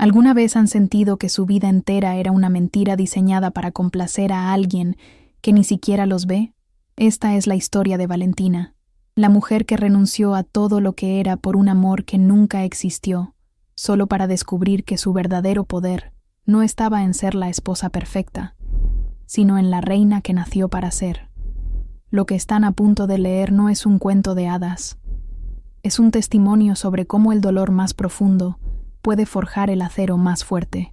¿Alguna vez han sentido que su vida entera era una mentira diseñada para complacer a alguien que ni siquiera los ve? Esta es la historia de Valentina, la mujer que renunció a todo lo que era por un amor que nunca existió, solo para descubrir que su verdadero poder no estaba en ser la esposa perfecta, sino en la reina que nació para ser. Lo que están a punto de leer no es un cuento de hadas. Es un testimonio sobre cómo el dolor más profundo puede forjar el acero más fuerte.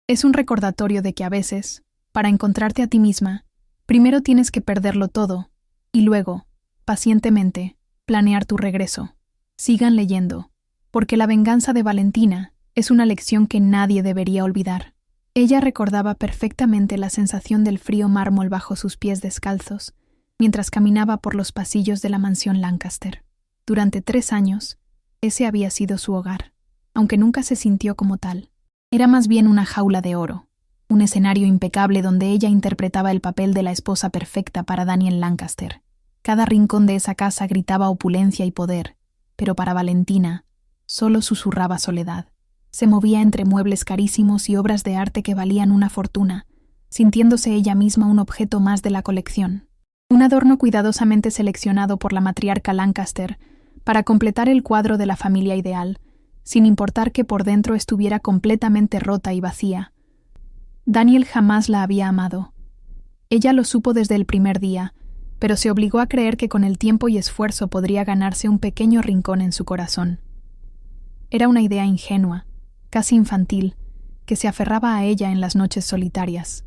Es un recordatorio de que a veces, para encontrarte a ti misma, primero tienes que perderlo todo y luego, pacientemente, planear tu regreso. Sigan leyendo, porque la venganza de Valentina es una lección que nadie debería olvidar. Ella recordaba perfectamente la sensación del frío mármol bajo sus pies descalzos mientras caminaba por los pasillos de la mansión Lancaster. Durante 3 años, ese había sido su hogar, aunque nunca se sintió como tal. Era más bien una jaula de oro, un escenario impecable donde ella interpretaba el papel de la esposa perfecta para Daniel Lancaster. Cada rincón de esa casa gritaba opulencia y poder, pero para Valentina solo susurraba soledad. Se movía entre muebles carísimos y obras de arte que valían una fortuna, sintiéndose ella misma un objeto más de la colección. Un adorno cuidadosamente seleccionado por la matriarca Lancaster para completar el cuadro de la familia ideal, sin importar que por dentro estuviera completamente rota y vacía. Daniel jamás la había amado. Ella lo supo desde el primer día, pero se obligó a creer que con el tiempo y esfuerzo podría ganarse un pequeño rincón en su corazón. Era una idea ingenua, casi infantil, que se aferraba a ella en las noches solitarias.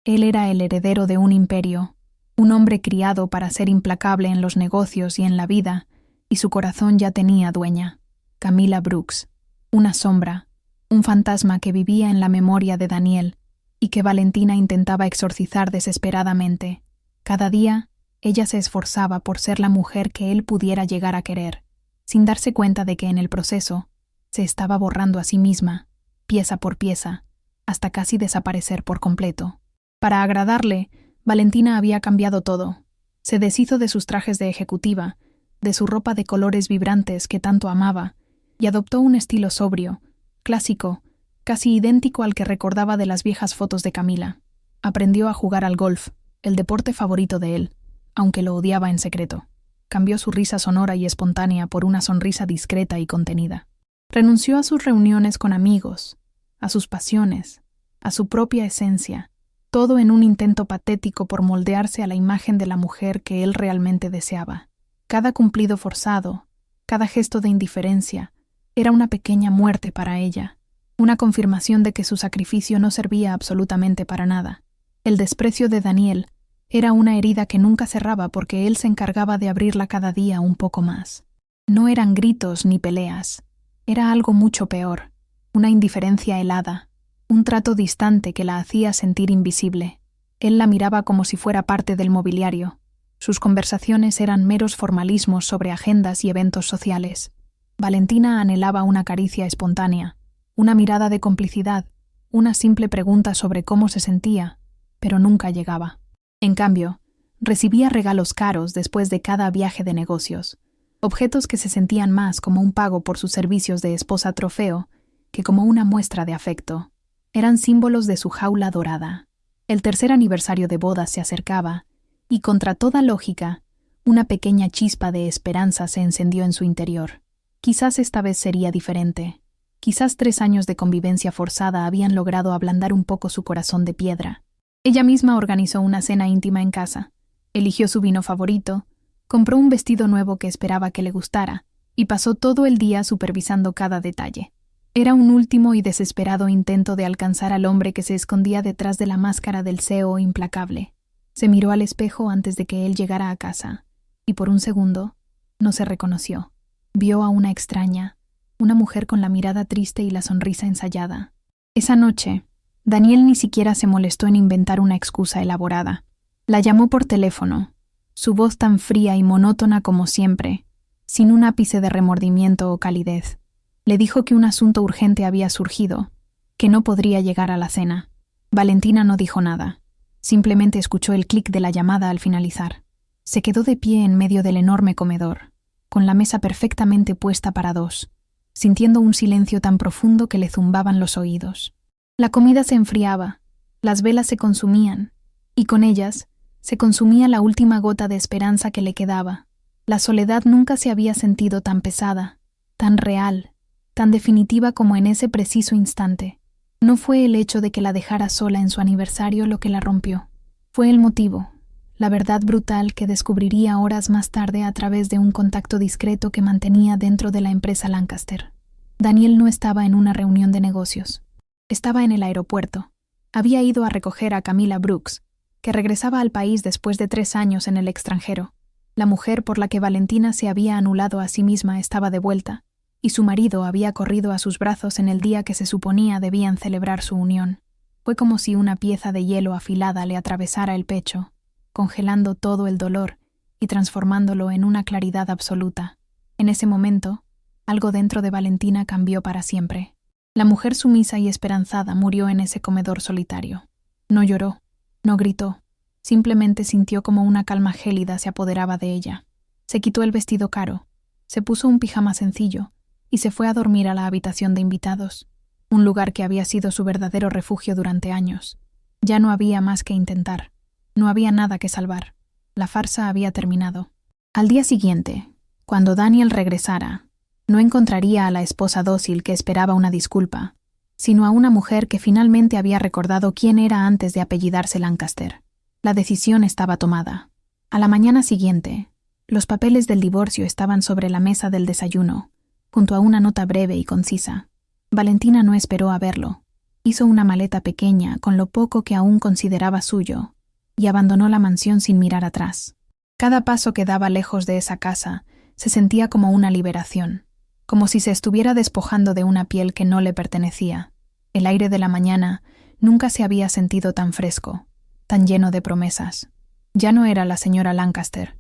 Él era el heredero de un imperio, un hombre criado para ser implacable en los negocios y en la vida, y su corazón ya tenía dueña. Camilla Brooks, una sombra, un fantasma que vivía en la memoria de Daniel y que Valentina intentaba exorcizar desesperadamente. Cada día, ella se esforzaba por ser la mujer que él pudiera llegar a querer, sin darse cuenta de que en el proceso se estaba borrando a sí misma, pieza por pieza, hasta casi desaparecer por completo. Para agradarle, Valentina había cambiado todo. Se deshizo de sus trajes de ejecutiva, de su ropa de colores vibrantes que tanto amaba, y adoptó un estilo sobrio, clásico, casi idéntico al que recordaba de las viejas fotos de Camila. Aprendió a jugar al golf, el deporte favorito de él, aunque lo odiaba en secreto. Cambió su risa sonora y espontánea por una sonrisa discreta y contenida. Renunció a sus reuniones con amigos, a sus pasiones, a su propia esencia, todo en un intento patético por moldearse a la imagen de la mujer que él realmente deseaba. Cada cumplido forzado, cada gesto de indiferencia, era una pequeña muerte para ella, una confirmación de que su sacrificio no servía absolutamente para nada. El desprecio de Daniel era una herida que nunca cerraba porque él se encargaba de abrirla cada día un poco más. No eran gritos ni peleas, era algo mucho peor, una indiferencia helada, un trato distante que la hacía sentir invisible. Él la miraba como si fuera parte del mobiliario. Sus conversaciones eran meros formalismos sobre agendas y eventos sociales. Valentina anhelaba una caricia espontánea, una mirada de complicidad, una simple pregunta sobre cómo se sentía, pero nunca llegaba. En cambio, recibía regalos caros después de cada viaje de negocios, objetos que se sentían más como un pago por sus servicios de esposa trofeo que como una muestra de afecto. Eran símbolos de su jaula dorada. El 3er aniversario de bodas se acercaba, y contra toda lógica, una pequeña chispa de esperanza se encendió en su interior. Quizás esta vez sería diferente. Quizás 3 años de convivencia forzada habían logrado ablandar un poco su corazón de piedra. Ella misma organizó una cena íntima en casa, eligió su vino favorito, compró un vestido nuevo que esperaba que le gustara, y pasó todo el día supervisando cada detalle. Era un último y desesperado intento de alcanzar al hombre que se escondía detrás de la máscara del CEO implacable. Se miró al espejo antes de que él llegara a casa, y por un segundo no se reconoció. Vio a una extraña, una mujer con la mirada triste y la sonrisa ensayada. Esa noche, Daniel ni siquiera se molestó en inventar una excusa elaborada. La llamó por teléfono, su voz tan fría y monótona como siempre, sin un ápice de remordimiento o calidez. Le dijo que un asunto urgente había surgido, que no podría llegar a la cena. Valentina no dijo nada. Simplemente escuchó el clic de la llamada al finalizar. Se quedó de pie en medio del enorme comedor, con la mesa perfectamente puesta para 2. sintiendo un silencio tan profundo que le zumbaban los oídos. La comida se enfriaba, las velas se consumían, y con ellas se consumía la última gota de esperanza que le quedaba. La soledad nunca se había sentido tan pesada, tan real, tan definitiva como en ese preciso instante. No fue el hecho de que la dejara sola en su aniversario lo que la rompió. Fue el motivo, la verdad brutal que descubriría horas más tarde a través de un contacto discreto que mantenía dentro de la empresa Lancaster. Daniel no estaba en una reunión de negocios. Estaba en el aeropuerto. Había ido a recoger a Camila Brooks, que regresaba al país después de 3 años en el extranjero. La mujer por la que Valentina se había anulado a sí misma estaba de vuelta, y su marido había corrido a sus brazos en el día que se suponía debían celebrar su unión. Fue como si una pieza de hielo afilada le atravesara el pecho, congelando todo el dolor y transformándolo en una claridad absoluta. En ese momento, algo dentro de Valentina cambió para siempre. La mujer sumisa y esperanzada murió en ese comedor solitario. No lloró, no gritó, simplemente sintió como una calma gélida se apoderaba de ella. Se quitó el vestido caro, se puso un pijama sencillo y se fue a dormir a la habitación de invitados, un lugar que había sido su verdadero refugio durante años. Ya no había más que intentar, no había nada que salvar. La farsa había terminado. Al día siguiente, cuando Daniel regresara, no encontraría a la esposa dócil que esperaba una disculpa, sino a una mujer que finalmente había recordado quién era antes de apellidarse Lancaster. La decisión estaba tomada. A la mañana siguiente, los papeles del divorcio estaban sobre la mesa del desayuno, junto a una nota breve y concisa. Valentina no esperó a verlo. Hizo una maleta pequeña con lo poco que aún consideraba suyo y abandonó la mansión sin mirar atrás. Cada paso que daba lejos de esa casa se sentía como una liberación, como si se estuviera despojando de una piel que no le pertenecía. El aire de la mañana nunca se había sentido tan fresco, tan lleno de promesas. Ya no era la señora Lancaster,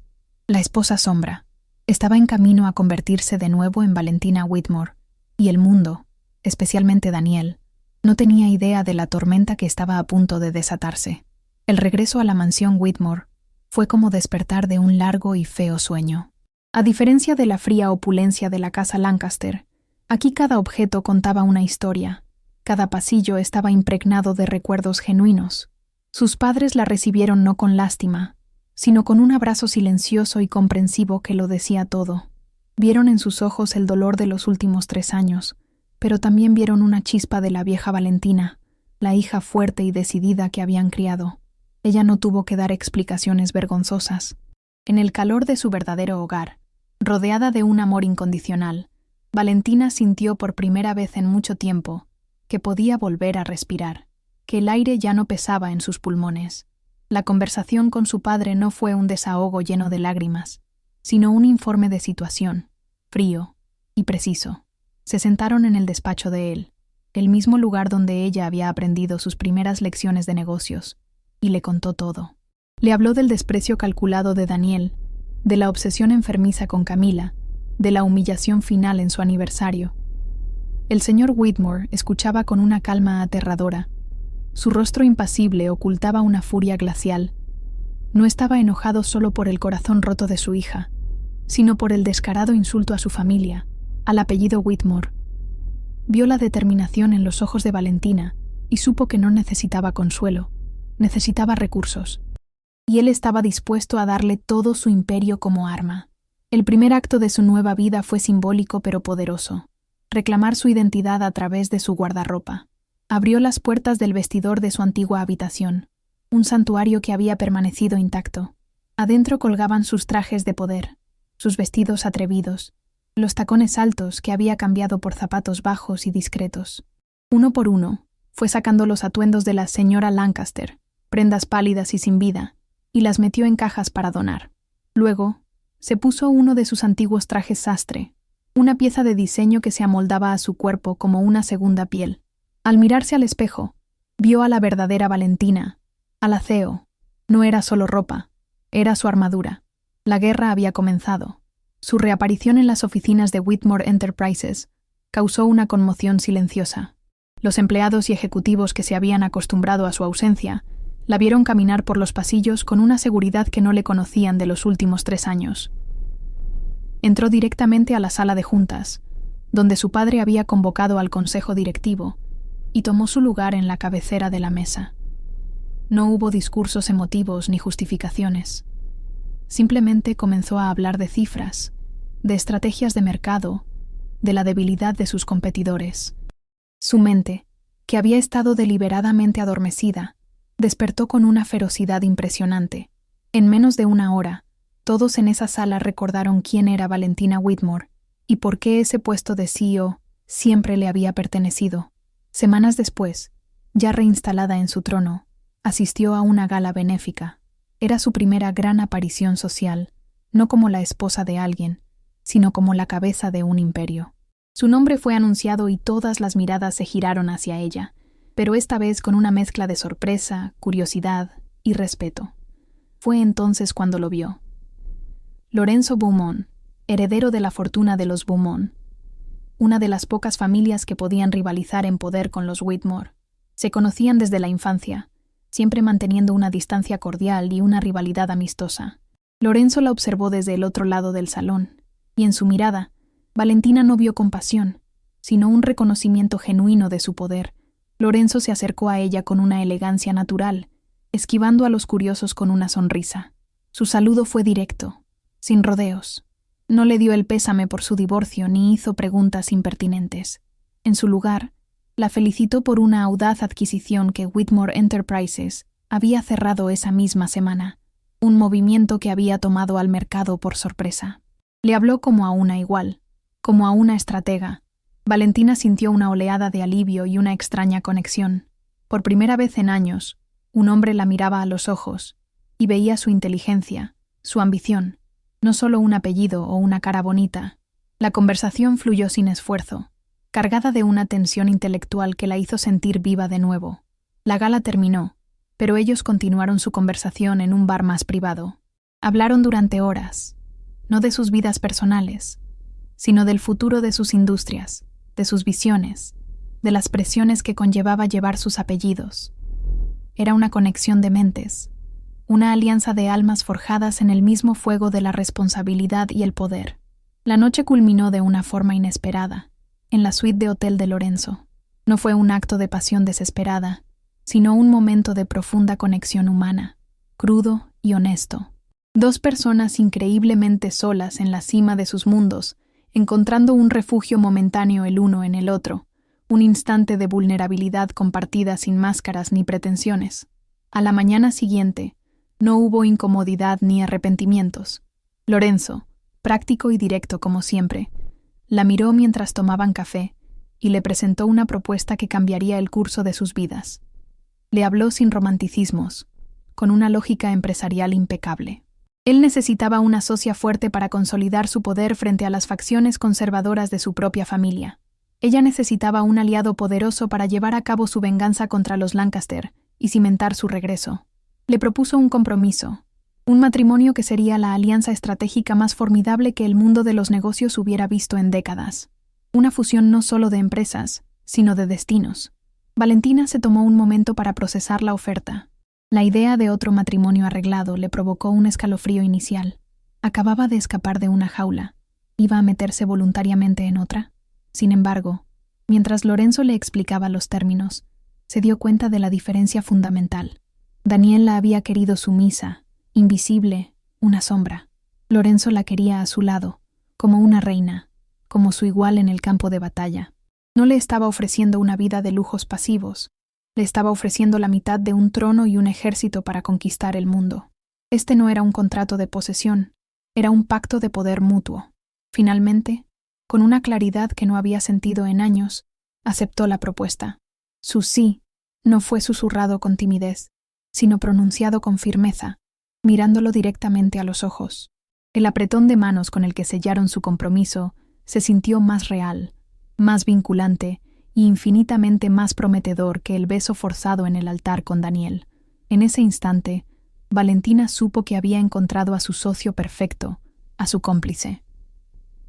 la esposa sombra. Estaba en camino a convertirse de nuevo en Valentina Whitmore, y el mundo, especialmente Daniel, no tenía idea de la tormenta que estaba a punto de desatarse. El regreso a la mansión Whitmore fue como despertar de un largo y feo sueño. A diferencia de la fría opulencia de la casa Lancaster, aquí cada objeto contaba una historia. Cada pasillo estaba impregnado de recuerdos genuinos. Sus padres la recibieron no con lástima, sino con un abrazo silencioso y comprensivo que lo decía todo. Vieron en sus ojos el dolor de los últimos 3 años, pero también vieron una chispa de la vieja Valentina, la hija fuerte y decidida que habían criado. Ella no tuvo que dar explicaciones vergonzosas. En el calor de su verdadero hogar, rodeada de un amor incondicional, Valentina sintió por primera vez en mucho tiempo que podía volver a respirar, que el aire ya no pesaba en sus pulmones. La conversación con su padre no fue un desahogo lleno de lágrimas, sino un informe de situación, frío y preciso. Se sentaron en el despacho de él, el mismo lugar donde ella había aprendido sus primeras lecciones de negocios, y le contó todo. Le habló del desprecio calculado de Daniel, de la obsesión enfermiza con Camila, de la humillación final en su aniversario. El señor Whitmore escuchaba con una calma aterradora. Su rostro impasible ocultaba una furia glacial. No estaba enojado solo por el corazón roto de su hija, sino por el descarado insulto a su familia, al apellido Whitmore. Vio la determinación en los ojos de Valentina y supo que no necesitaba consuelo, necesitaba recursos. Y él estaba dispuesto a darle todo su imperio como arma. El primer acto de su nueva vida fue simbólico pero poderoso. Reclamar su identidad a través de su guardarropa. Abrió las puertas del vestidor de su antigua habitación, un santuario que había permanecido intacto. Adentro colgaban sus trajes de poder, sus vestidos atrevidos, los tacones altos que había cambiado por zapatos bajos y discretos. Uno por uno, fue sacando los atuendos de la señora Lancaster, prendas pálidas y sin vida, y las metió en cajas para donar. Luego, se puso uno de sus antiguos trajes sastre, una pieza de diseño que se amoldaba a su cuerpo como una segunda piel. Al mirarse al espejo, vio a la verdadera Valentina, a la CEO. No era solo ropa, era su armadura. La guerra había comenzado. Su reaparición en las oficinas de Whitmore Enterprises causó una conmoción silenciosa. Los empleados y ejecutivos que se habían acostumbrado a su ausencia la vieron caminar por los pasillos con una seguridad que no le conocían de los últimos 3 años. Entró directamente a la sala de juntas, donde su padre había convocado al consejo directivo, y tomó su lugar en la cabecera de la mesa. No hubo discursos emotivos ni justificaciones. Simplemente comenzó a hablar de cifras, de estrategias de mercado, de la debilidad de sus competidores. Su mente, que había estado deliberadamente adormecida, despertó con una ferocidad impresionante. En menos de una hora, todos en esa sala recordaron quién era Valentina Whitmore y por qué ese puesto de CEO siempre le había pertenecido. Semanas después, ya reinstalada en su trono, asistió a una gala benéfica. Era su primera gran aparición social, no como la esposa de alguien, sino como la cabeza de un imperio. Su nombre fue anunciado y todas las miradas se giraron hacia ella, pero esta vez con una mezcla de sorpresa, curiosidad y respeto. Fue entonces cuando lo vio. Lorenzo Beaumont, heredero de la fortuna de los Beaumont, una de las pocas familias que podían rivalizar en poder con los Whitmore. Se conocían desde la infancia, siempre manteniendo una distancia cordial y una rivalidad amistosa. Lorenzo la observó desde el otro lado del salón, y en su mirada, Valentina no vio compasión, sino un reconocimiento genuino de su poder. Lorenzo se acercó a ella con una elegancia natural, esquivando a los curiosos con una sonrisa. Su saludo fue directo, sin rodeos. No le dio el pésame por su divorcio ni hizo preguntas impertinentes. En su lugar, la felicitó por una audaz adquisición que Whitmore Enterprises había cerrado esa misma semana, un movimiento que había tomado al mercado por sorpresa. Le habló como a una igual, como a una estratega. Valentina sintió una oleada de alivio y una extraña conexión. Por primera vez en años, un hombre la miraba a los ojos y veía su inteligencia, su ambición, no solo un apellido o una cara bonita. La conversación fluyó sin esfuerzo, cargada de una tensión intelectual que la hizo sentir viva de nuevo. La gala terminó, pero ellos continuaron su conversación en un bar más privado. Hablaron durante horas, no de sus vidas personales, sino del futuro de sus industrias, de sus visiones, de las presiones que conllevaba llevar sus apellidos. Era una conexión de mentes, una alianza de almas forjadas en el mismo fuego de la responsabilidad y el poder. La noche culminó de una forma inesperada, en la suite de hotel de Lorenzo. No fue un acto de pasión desesperada, sino un momento de profunda conexión humana, crudo y honesto. Dos personas increíblemente solas en la cima de sus mundos, encontrando un refugio momentáneo el uno en el otro, un instante de vulnerabilidad compartida sin máscaras ni pretensiones. A la mañana siguiente, no hubo incomodidad ni arrepentimientos. Lorenzo, práctico y directo como siempre, la miró mientras tomaban café y le presentó una propuesta que cambiaría el curso de sus vidas. Le habló sin romanticismos, con una lógica empresarial impecable. Él necesitaba una socia fuerte para consolidar su poder frente a las facciones conservadoras de su propia familia. Ella necesitaba un aliado poderoso para llevar a cabo su venganza contra los Lancaster y cimentar su regreso. Le propuso un compromiso, un matrimonio que sería la alianza estratégica más formidable que el mundo de los negocios hubiera visto en décadas. Una fusión no solo de empresas, sino de destinos. Valentina se tomó un momento para procesar la oferta. La idea de otro matrimonio arreglado le provocó un escalofrío inicial. Acababa de escapar de una jaula. ¿Iba a meterse voluntariamente en otra? Sin embargo, mientras Lorenzo le explicaba los términos, se dio cuenta de la diferencia fundamental. Daniel la había querido sumisa, invisible, una sombra. Lorenzo la quería a su lado, como una reina, como su igual en el campo de batalla. No le estaba ofreciendo una vida de lujos pasivos, le estaba ofreciendo la mitad de un trono y un ejército para conquistar el mundo. Este no era un contrato de posesión, era un pacto de poder mutuo. Finalmente, con una claridad que no había sentido en años, aceptó la propuesta. Su sí no fue susurrado con timidez, sino pronunciado con firmeza, mirándolo directamente a los ojos. El apretón de manos con el que sellaron su compromiso se sintió más real, más vinculante y infinitamente más prometedor que el beso forzado en el altar con Daniel. En ese instante, Valentina supo que había encontrado a su socio perfecto, a su cómplice.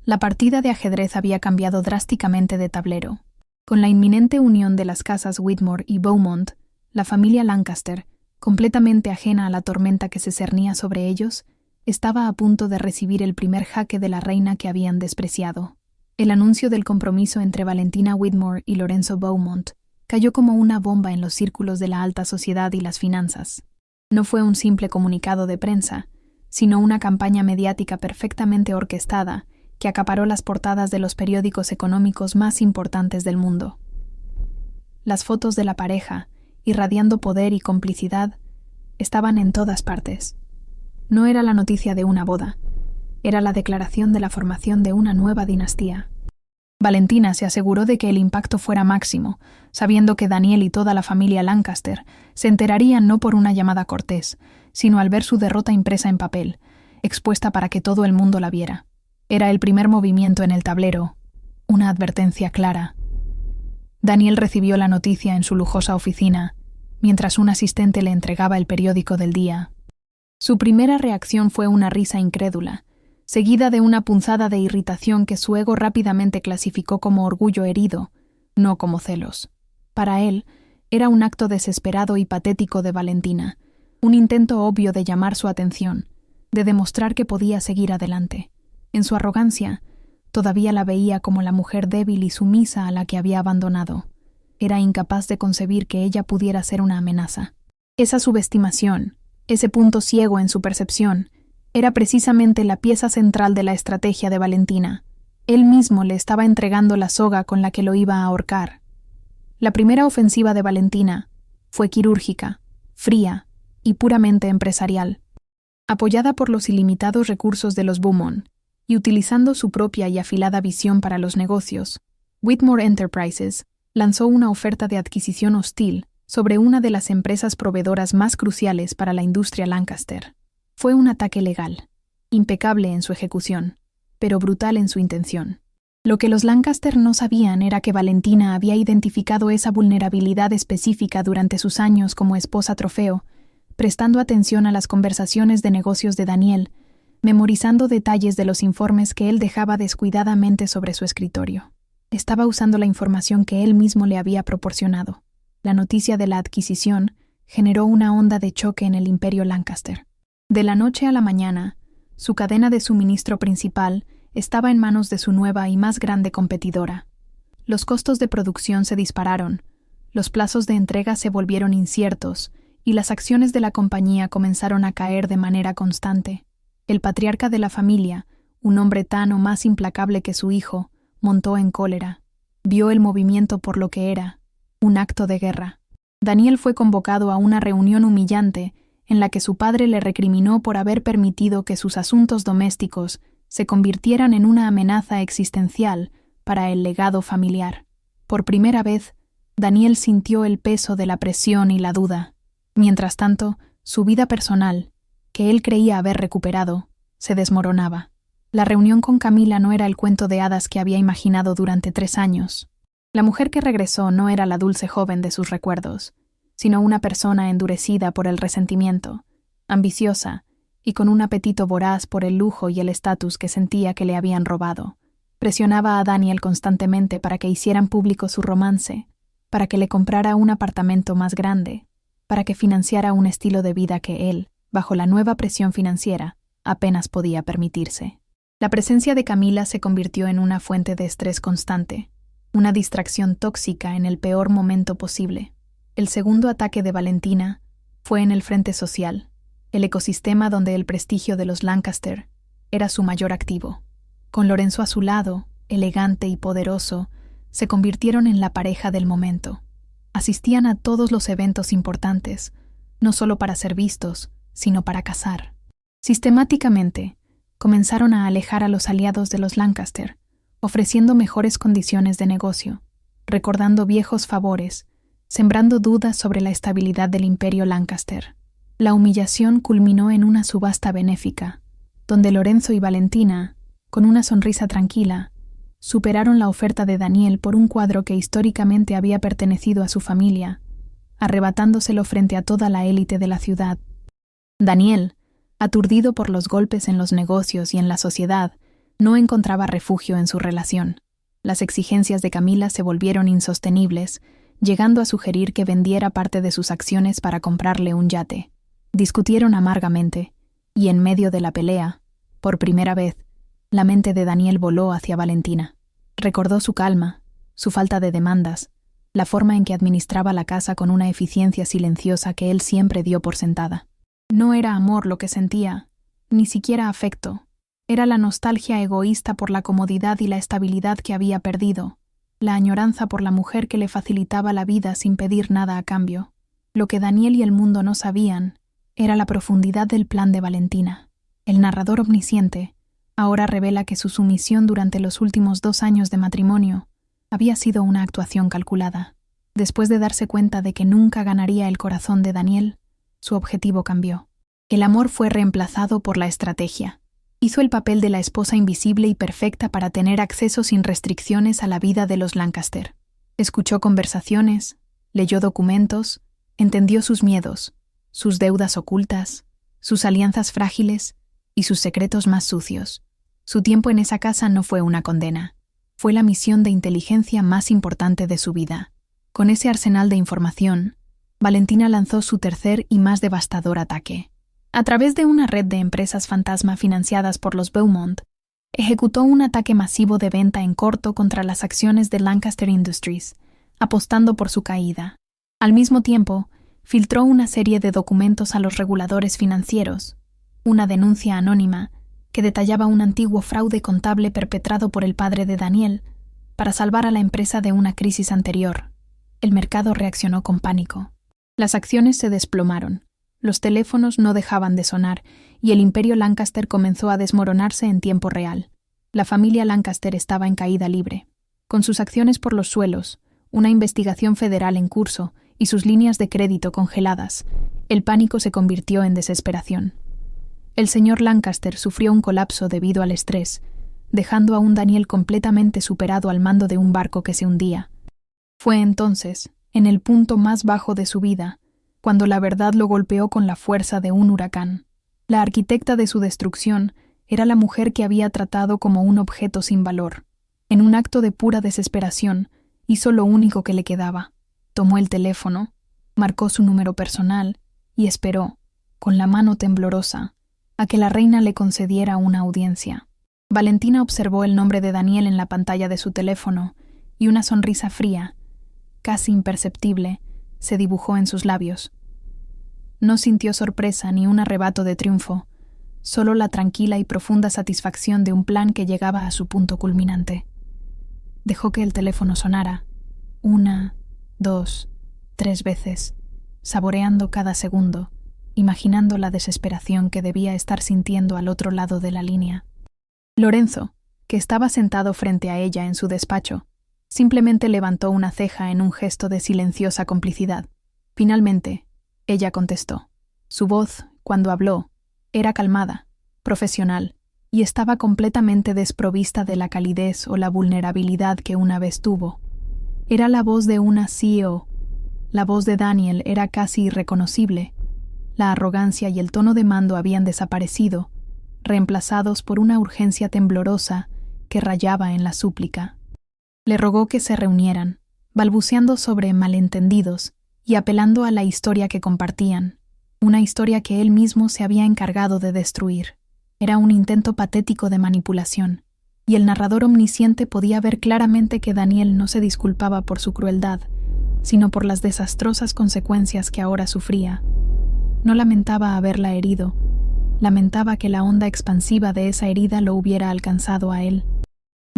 La partida de ajedrez había cambiado drásticamente de tablero. Con la inminente unión de las casas Whitmore y Beaumont, la familia Lancaster, completamente ajena a la tormenta que se cernía sobre ellos, estaba a punto de recibir el primer jaque de la reina que habían despreciado. El anuncio del compromiso entre Valentina Whitmore y Lorenzo Beaumont cayó como una bomba en los círculos de la alta sociedad y las finanzas. No fue un simple comunicado de prensa, sino una campaña mediática perfectamente orquestada que acaparó las portadas de los periódicos económicos más importantes del mundo. Las fotos de la pareja, irradiando poder y complicidad, estaban en todas partes. No era la noticia de una boda, era la declaración de la formación de una nueva dinastía. Valentina se aseguró de que el impacto fuera máximo, sabiendo que Daniel y toda la familia Lancaster se enterarían no por una llamada cortés, sino al ver su derrota impresa en papel, expuesta para que todo el mundo la viera. Era el primer movimiento en el tablero, una advertencia clara. Daniel recibió la noticia en su lujosa oficina, mientras un asistente le entregaba el periódico del día. Su primera reacción fue una risa incrédula, seguida de una punzada de irritación que su ego rápidamente clasificó como orgullo herido, no como celos. Para él, era un acto desesperado y patético de Valentina, un intento obvio de llamar su atención, de demostrar que podía seguir adelante. En su arrogancia, todavía la veía como la mujer débil y sumisa a la que había abandonado. Era incapaz de concebir que ella pudiera ser una amenaza. Esa subestimación, ese punto ciego en su percepción, era precisamente la pieza central de la estrategia de Valentina. Él mismo le estaba entregando la soga con la que lo iba a ahorcar. La primera ofensiva de Valentina fue quirúrgica, fría y puramente empresarial. Apoyada por los ilimitados recursos de los Beaumont y utilizando su propia y afilada visión para los negocios, Whitmore Enterprises lanzó una oferta de adquisición hostil sobre una de las empresas proveedoras más cruciales para la industria Lancaster. Fue un ataque legal, impecable en su ejecución, pero brutal en su intención. Lo que los Lancaster no sabían era que Valentina había identificado esa vulnerabilidad específica durante sus años como esposa trofeo, prestando atención a las conversaciones de negocios de Daniel, memorizando detalles de los informes que él dejaba descuidadamente sobre su escritorio. Estaba usando la información que él mismo le había proporcionado. La noticia de la adquisición generó una onda de choque en el imperio Lancaster. De la noche a la mañana, su cadena de suministro principal estaba en manos de su nueva y más grande competidora. Los costos de producción se dispararon, los plazos de entrega se volvieron inciertos y las acciones de la compañía comenzaron a caer de manera constante. El patriarca de la familia, un hombre tan o más implacable que su hijo, montó en cólera. Vio el movimiento por lo que era, un acto de guerra. Daniel fue convocado a una reunión humillante en la que su padre le recriminó por haber permitido que sus asuntos domésticos se convirtieran en una amenaza existencial para el legado familiar. Por primera vez, Daniel sintió el peso de la presión y la duda. Mientras tanto, su vida personal, que él creía haber recuperado, se desmoronaba. La reunión con Camila no era el cuento de hadas que había imaginado durante 3 años. La mujer que regresó no era la dulce joven de sus recuerdos, sino una persona endurecida por el resentimiento, ambiciosa y con un apetito voraz por el lujo y el estatus que sentía que le habían robado. Presionaba a Daniel constantemente para que hicieran público su romance, para que le comprara un apartamento más grande, para que financiara un estilo de vida que él, bajo la nueva presión financiera, apenas podía permitirse. La presencia de Camila se convirtió en una fuente de estrés constante, una distracción tóxica en el peor momento posible. El segundo ataque de Valentina fue en el frente social, el ecosistema donde el prestigio de los Lancaster era su mayor activo. Con Lorenzo a su lado, elegante y poderoso, se convirtieron en la pareja del momento. Asistían a todos los eventos importantes, no solo para ser vistos, sino para cazar. Sistemáticamente, comenzaron a alejar a los aliados de los Lancaster, ofreciendo mejores condiciones de negocio, recordando viejos favores, sembrando dudas sobre la estabilidad del imperio Lancaster. La humillación culminó en una subasta benéfica, donde Lorenzo y Valentina, con una sonrisa tranquila, superaron la oferta de Daniel por un cuadro que históricamente había pertenecido a su familia, arrebatándoselo frente a toda la élite de la ciudad. Daniel, aturdido por los golpes en los negocios y en la sociedad, no encontraba refugio en su relación. Las exigencias de Camila se volvieron insostenibles, llegando a sugerir que vendiera parte de sus acciones para comprarle un yate. Discutieron amargamente, y en medio de la pelea, por primera vez, la mente de Daniel voló hacia Valentina. Recordó su calma, su falta de demandas, la forma en que administraba la casa con una eficiencia silenciosa que él siempre dio por sentada. No era amor lo que sentía, ni siquiera afecto. Era la nostalgia egoísta por la comodidad y la estabilidad que había perdido, la añoranza por la mujer que le facilitaba la vida sin pedir nada a cambio. Lo que Daniel y el mundo no sabían era la profundidad del plan de Valentina. El narrador omnisciente ahora revela que su sumisión durante los últimos 2 años de matrimonio había sido una actuación calculada. Después de darse cuenta de que nunca ganaría el corazón de Daniel, su objetivo cambió. El amor fue reemplazado por la estrategia. Hizo el papel de la esposa invisible y perfecta para tener acceso sin restricciones a la vida de los Lancaster. Escuchó conversaciones, leyó documentos, entendió sus miedos, sus deudas ocultas, sus alianzas frágiles y sus secretos más sucios. Su tiempo en esa casa no fue una condena. Fue la misión de inteligencia más importante de su vida. Con ese arsenal de información, Valentina lanzó su tercer y más devastador ataque. A través de una red de empresas fantasma financiadas por los Beaumont, ejecutó un ataque masivo de venta en corto contra las acciones de Lancaster Industries, apostando por su caída. Al mismo tiempo, filtró una serie de documentos a los reguladores financieros, una denuncia anónima que detallaba un antiguo fraude contable perpetrado por el padre de Daniel para salvar a la empresa de una crisis anterior. El mercado reaccionó con pánico. Las acciones se desplomaron, los teléfonos no dejaban de sonar y el imperio Lancaster comenzó a desmoronarse en tiempo real. La familia Lancaster estaba en caída libre. Con sus acciones por los suelos, una investigación federal en curso y sus líneas de crédito congeladas, el pánico se convirtió en desesperación. El señor Lancaster sufrió un colapso debido al estrés, dejando a un Daniel completamente superado al mando de un barco que se hundía. Fue entonces, en el punto más bajo de su vida, cuando la verdad lo golpeó con la fuerza de un huracán. La arquitecta de su destrucción era la mujer que había tratado como un objeto sin valor. En un acto de pura desesperación, hizo lo único que le quedaba. Tomó el teléfono, marcó su número personal y esperó, con la mano temblorosa, a que la reina le concediera una audiencia. Valentina observó el nombre de Daniel en la pantalla de su teléfono y una sonrisa fría, casi imperceptible, se dibujó en sus labios. No sintió sorpresa ni un arrebato de triunfo, solo la tranquila y profunda satisfacción de un plan que llegaba a su punto culminante. Dejó que el teléfono sonara, 1, 2, 3 veces, saboreando cada segundo, imaginando la desesperación que debía estar sintiendo al otro lado de la línea. Lorenzo, que estaba sentado frente a ella en su despacho, simplemente levantó una ceja en un gesto de silenciosa complicidad. Finalmente, ella contestó. Su voz, cuando habló, era calmada, profesional, y estaba completamente desprovista de la calidez o la vulnerabilidad que una vez tuvo. Era la voz de una CEO. La voz de Daniel era casi irreconocible. La arrogancia y el tono de mando habían desaparecido, reemplazados por una urgencia temblorosa que rayaba en la súplica. Le rogó que se reunieran, balbuceando sobre malentendidos y apelando a la historia que compartían, una historia que él mismo se había encargado de destruir. Era un intento patético de manipulación, y el narrador omnisciente podía ver claramente que Daniel no se disculpaba por su crueldad, sino por las desastrosas consecuencias que ahora sufría. No lamentaba haberla herido, lamentaba que la onda expansiva de esa herida lo hubiera alcanzado a él.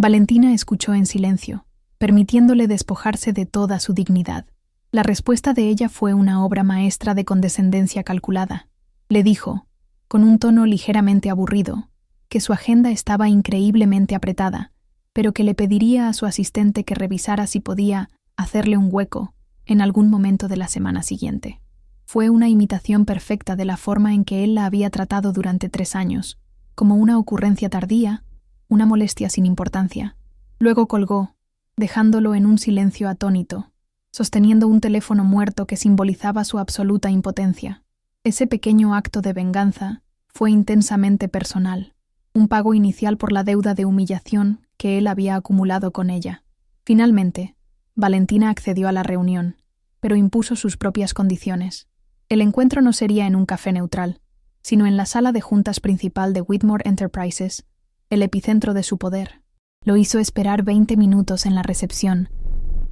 Valentina escuchó en silencio, permitiéndole despojarse de toda su dignidad. La respuesta de ella fue una obra maestra de condescendencia calculada. Le dijo, con un tono ligeramente aburrido, que su agenda estaba increíblemente apretada, pero que le pediría a su asistente que revisara si podía hacerle un hueco en algún momento de la semana siguiente. Fue una imitación perfecta de la forma en que él la había tratado durante 3 años, como una ocurrencia tardía, una molestia sin importancia. Luego colgó, dejándolo en un silencio atónito, sosteniendo un teléfono muerto que simbolizaba su absoluta impotencia. Ese pequeño acto de venganza fue intensamente personal, un pago inicial por la deuda de humillación que él había acumulado con ella. Finalmente, Valentina accedió a la reunión, pero impuso sus propias condiciones. El encuentro no sería en un café neutral, sino en la sala de juntas principal de Whitmore Enterprises, el epicentro de su poder. Lo hizo esperar 20 minutos en la recepción,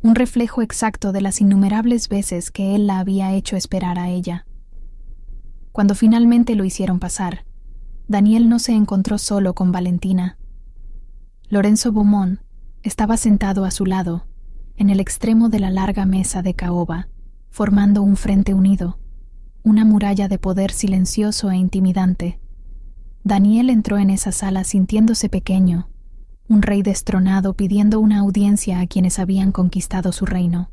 un reflejo exacto de las innumerables veces que él la había hecho esperar a ella. Cuando finalmente lo hicieron pasar, Daniel no se encontró solo con Valentina. Lorenzo Beaumont estaba sentado a su lado, en el extremo de la larga mesa de caoba, formando un frente unido, una muralla de poder silencioso e intimidante. Daniel entró en esa sala sintiéndose pequeño, un rey destronado pidiendo una audiencia a quienes habían conquistado su reino.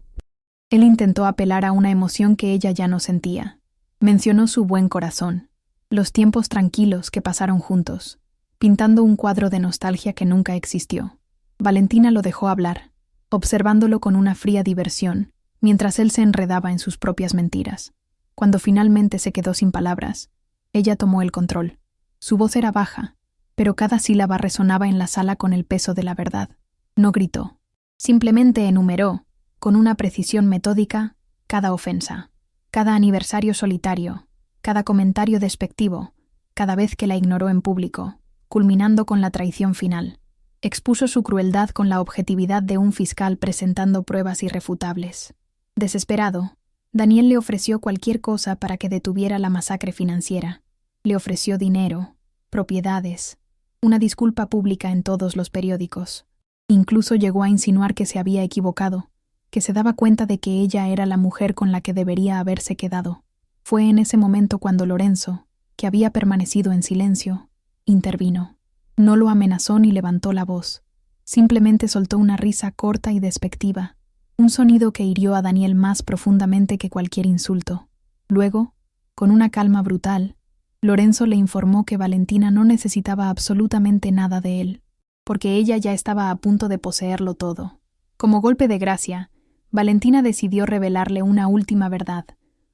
Él intentó apelar a una emoción que ella ya no sentía. Mencionó su buen corazón, los tiempos tranquilos que pasaron juntos, pintando un cuadro de nostalgia que nunca existió. Valentina lo dejó hablar, observándolo con una fría diversión, mientras él se enredaba en sus propias mentiras. Cuando finalmente se quedó sin palabras, ella tomó el control. Su voz era baja, pero cada sílaba resonaba en la sala con el peso de la verdad. No gritó. Simplemente enumeró, con una precisión metódica, cada ofensa, cada aniversario solitario, cada comentario despectivo, cada vez que la ignoró en público, culminando con la traición final. Expuso su crueldad con la objetividad de un fiscal presentando pruebas irrefutables. Desesperado, Daniel le ofreció cualquier cosa para que detuviera la masacre financiera. Le ofreció dinero, propiedades, una disculpa pública en todos los periódicos. Incluso llegó a insinuar que se había equivocado, que se daba cuenta de que ella era la mujer con la que debería haberse quedado. Fue en ese momento cuando Lorenzo, que había permanecido en silencio, intervino. No lo amenazó ni levantó la voz. Simplemente soltó una risa corta y despectiva, un sonido que hirió a Daniel más profundamente que cualquier insulto. Luego, con una calma brutal, Lorenzo le informó que Valentina no necesitaba absolutamente nada de él, porque ella ya estaba a punto de poseerlo todo. Como golpe de gracia, Valentina decidió revelarle una última verdad,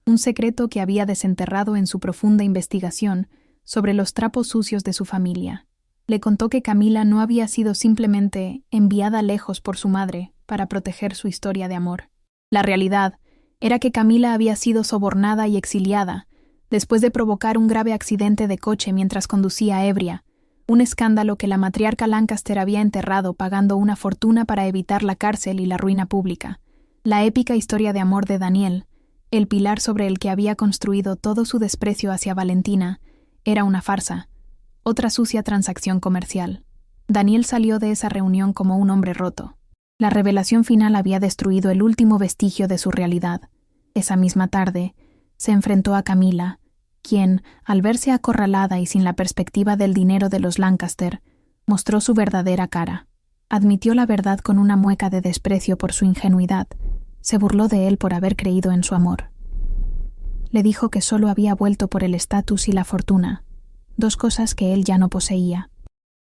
un secreto que había desenterrado en su profunda investigación sobre los trapos sucios de su familia. Le contó que Camila no había sido simplemente enviada lejos por su madre para proteger su historia de amor. La realidad era que Camila había sido sobornada y exiliada después de provocar un grave accidente de coche mientras conducía ebria, un escándalo que la matriarca Lancaster había enterrado pagando una fortuna para evitar la cárcel y la ruina pública. La épica historia de amor de Daniel, el pilar sobre el que había construido todo su desprecio hacia Valentina, era una farsa, otra sucia transacción comercial. Daniel salió de esa reunión como un hombre roto. La revelación final había destruido el último vestigio de su realidad. Esa misma tarde, se enfrentó a Camila, quien, al verse acorralada y sin la perspectiva del dinero de los Lancaster, mostró su verdadera cara. Admitió la verdad con una mueca de desprecio por su ingenuidad. Se burló de él por haber creído en su amor. Le dijo que solo había vuelto por el estatus y la fortuna, dos cosas que él ya no poseía.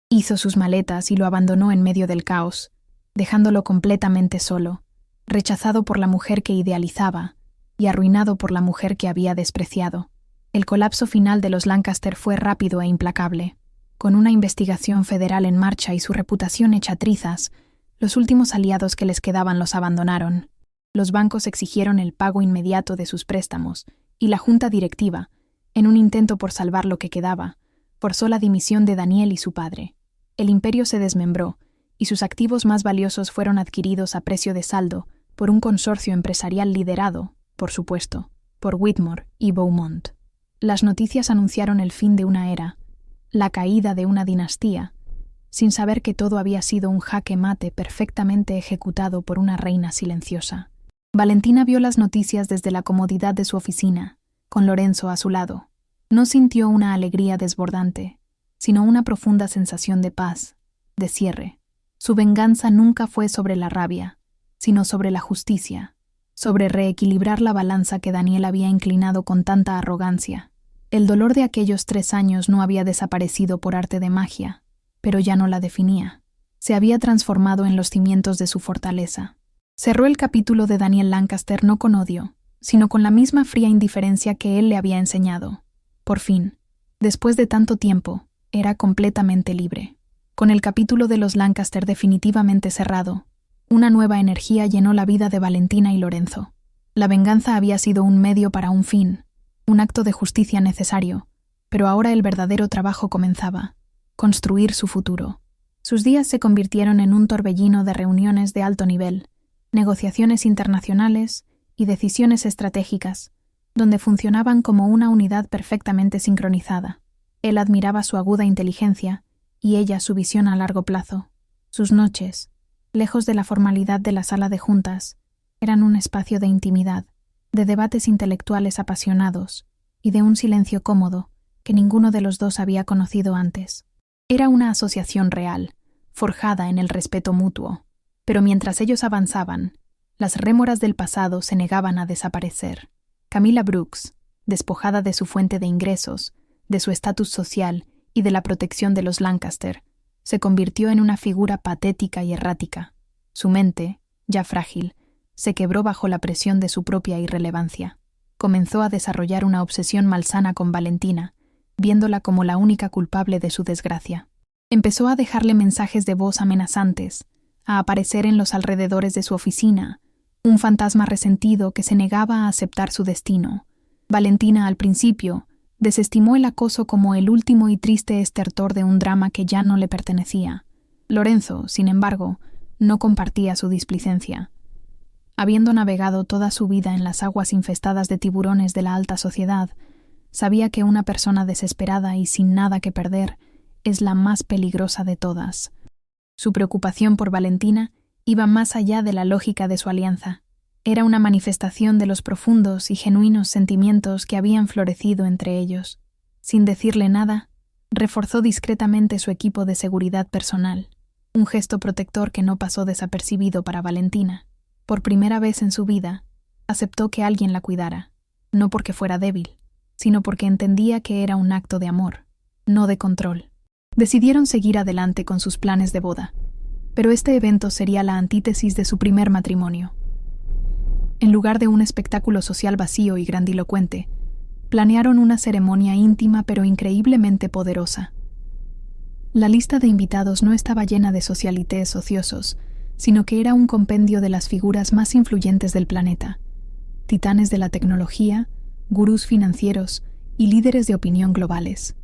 Hizo sus maletas y lo abandonó en medio del caos, dejándolo completamente solo, rechazado por la mujer que idealizaba y arruinado por la mujer que había despreciado. El colapso final de los Lancaster fue rápido e implacable. Con una investigación federal en marcha y su reputación hecha trizas, los últimos aliados que les quedaban los abandonaron. Los bancos exigieron el pago inmediato de sus préstamos y la junta directiva, en un intento por salvar lo que quedaba, forzó la dimisión de Daniel y su padre. El imperio se desmembró y sus activos más valiosos fueron adquiridos a precio de saldo por un consorcio empresarial liderado, por supuesto, por Whitmore y Beaumont. Las noticias anunciaron el fin de una era, la caída de una dinastía, sin saber que todo había sido un jaque mate perfectamente ejecutado por una reina silenciosa. Valentina vio las noticias desde la comodidad de su oficina, con Lorenzo a su lado. No sintió una alegría desbordante, sino una profunda sensación de paz, de cierre. Su venganza nunca fue sobre la rabia, sino sobre la justicia, sobre reequilibrar la balanza que Daniel había inclinado con tanta arrogancia. El dolor de aquellos 3 años no había desaparecido por arte de magia, pero ya no la definía. Se había transformado en los cimientos de su fortaleza. Cerró el capítulo de Daniel Lancaster no con odio, sino con la misma fría indiferencia que él le había enseñado. Por fin, después de tanto tiempo, era completamente libre. Con el capítulo de los Lancaster definitivamente cerrado, una nueva energía llenó la vida de Valentina y Lorenzo. La venganza había sido un medio para un fin, un acto de justicia necesario, pero ahora el verdadero trabajo comenzaba: construir su futuro. Sus días se convirtieron en un torbellino de reuniones de alto nivel, negociaciones internacionales y decisiones estratégicas, donde funcionaban como una unidad perfectamente sincronizada. Él admiraba su aguda inteligencia y ella su visión a largo plazo. Sus noches, lejos de la formalidad de la sala de juntas, eran un espacio de intimidad, de debates intelectuales apasionados y de un silencio cómodo que ninguno de los dos había conocido antes. Era una asociación real, forjada en el respeto mutuo, pero mientras ellos avanzaban, las rémoras del pasado se negaban a desaparecer. Camila Brooks, despojada de su fuente de ingresos, de su estatus social y de la protección de los Lancaster, se convirtió en una figura patética y errática. Su mente, ya frágil, se quebró bajo la presión de su propia irrelevancia. Comenzó a desarrollar una obsesión malsana con Valentina, viéndola como la única culpable de su desgracia. Empezó a dejarle mensajes de voz amenazantes, a aparecer en los alrededores de su oficina, un fantasma resentido que se negaba a aceptar su destino. Valentina, al principio, desestimó el acoso como el último y triste estertor de un drama que ya no le pertenecía. Lorenzo, sin embargo, no compartía su displicencia. Habiendo navegado toda su vida en las aguas infestadas de tiburones de la alta sociedad, sabía que una persona desesperada y sin nada que perder es la más peligrosa de todas. Su preocupación por Valentina iba más allá de la lógica de su alianza. Era una manifestación de los profundos y genuinos sentimientos que habían florecido entre ellos. Sin decirle nada, reforzó discretamente su equipo de seguridad personal, un gesto protector que no pasó desapercibido para Valentina. Por primera vez en su vida, aceptó que alguien la cuidara, no porque fuera débil, sino porque entendía que era un acto de amor, no de control. Decidieron seguir adelante con sus planes de boda, pero este evento sería la antítesis de su primer matrimonio. En lugar de un espectáculo social vacío y grandilocuente, planearon una ceremonia íntima pero increíblemente poderosa. La lista de invitados no estaba llena de socialités ociosos, sino que era un compendio de las figuras más influyentes del planeta, titanes de la tecnología, gurús financieros y líderes de opinión globales.